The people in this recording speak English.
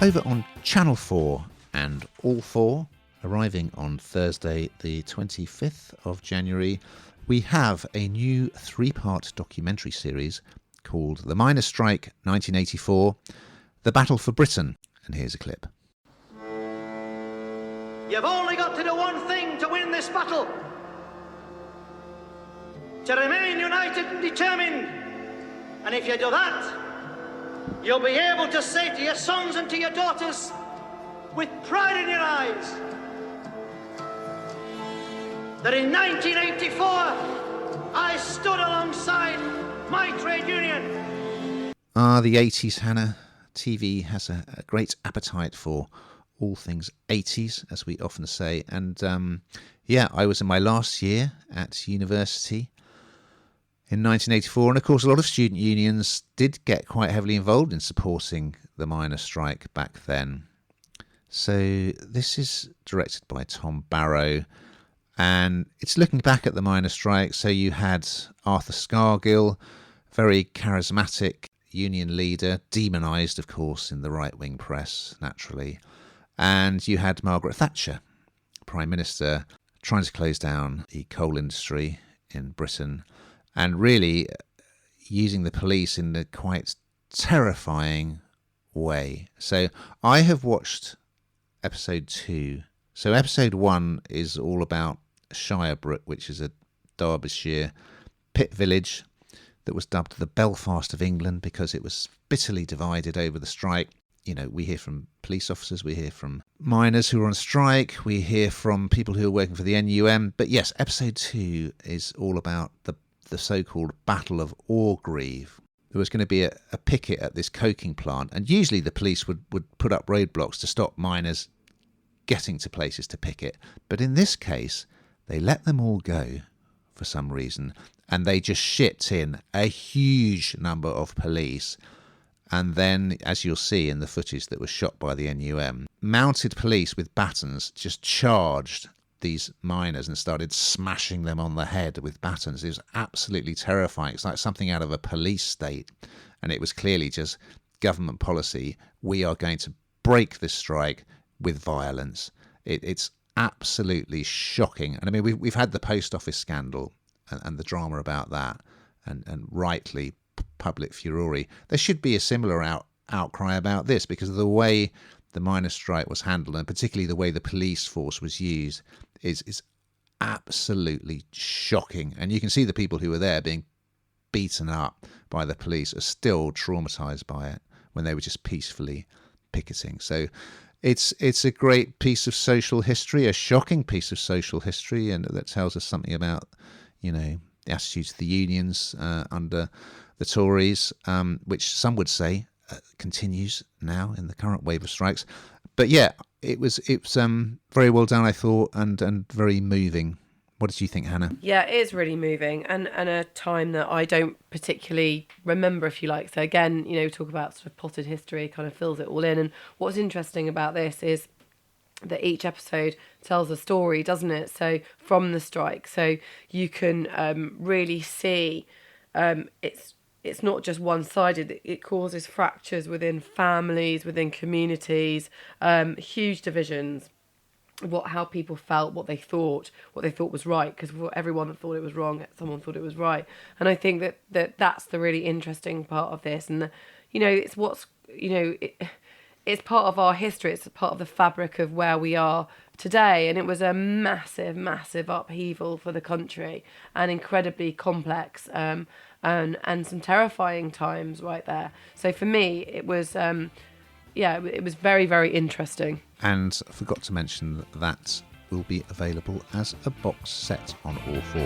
Over on Channel 4 and All 4, arriving on Thursday the 25th of January, we have a new 3-part documentary series called The Miners' Strike 1984, The Battle for Britain. And here's a clip. You've only got to do one thing to win this battle. To remain united and determined. And if you do that, you'll be able to say to your sons and to your daughters, with pride in your eyes, that in 1984, I stood alongside my trade union. The 80s, Hannah. TV has a great appetite for all things 80s, as we often say. And I was in my last year at university in 1984. And of course, a lot of student unions did get quite heavily involved in supporting the miners' strike back then. So this is directed by Tom Barrow. And it's looking back at the miners' strike. So you had Arthur Scargill, very charismatic union leader, demonised, of course, in the right-wing press, naturally. And you had Margaret Thatcher, Prime Minister, trying to close down the coal industry in Britain and really using the police in a quite terrifying way. So I have watched episode 2. So episode 1 is all about Shirebrook, which is a Derbyshire pit village that was dubbed the Belfast of England because it was bitterly divided over the strike. You know, we hear from police officers, we hear from miners who are on strike, we hear from people who are working for the NUM. But yes, episode 2 is all about the so-called Battle of Orgreave. There was going to be a picket at this coking plant, and usually the police would put up roadblocks to stop miners getting to places to picket. But in this case, they let them all go for some reason, and they just shipped in a huge number of police. And then, as you'll see in the footage that was shot by the NUM, mounted police with batons just charged these miners and started smashing them on the head with batons. It was absolutely terrifying. It's like something out of a police state. And it was clearly just government policy. We are going to break this strike with violence. It's absolutely shocking. And I mean, we've had the post office scandal and the drama about that, and rightly public furore. There should be a similar outcry about this, because of the way the miners' strike was handled, and particularly the way the police force was used, is absolutely shocking. And you can see the people who were there being beaten up by the police are still traumatised by it when they were just peacefully picketing. So it's a great piece of social history, a shocking piece of social history, and that tells us something about, you know, the attitudes of the unions under the Tories, which some would say continues now in the current wave of strikes. But yeah, it's very well done, I thought, and very moving. What did you think, Hannah? Yeah, it is really moving, and a time that I don't particularly remember, if you like. So again, you know, talk about sort of potted history, kind of fills it all in. And what's interesting about this is that each episode tells a story, doesn't it? So from the strike, so you can really see it's not just one-sided. It causes fractures within families, within communities, huge divisions. How people felt, what they thought was right, because everyone thought it was wrong, someone thought it was right. And I think that's the really interesting part of this. And it's what's it's part of our history. It's part of the fabric of where we are today. And it was a massive, massive upheaval for the country, and incredibly complex, and some terrifying times right there. So for me, it was it was very, very interesting. And I forgot to mention that will be available as a box set on All 4.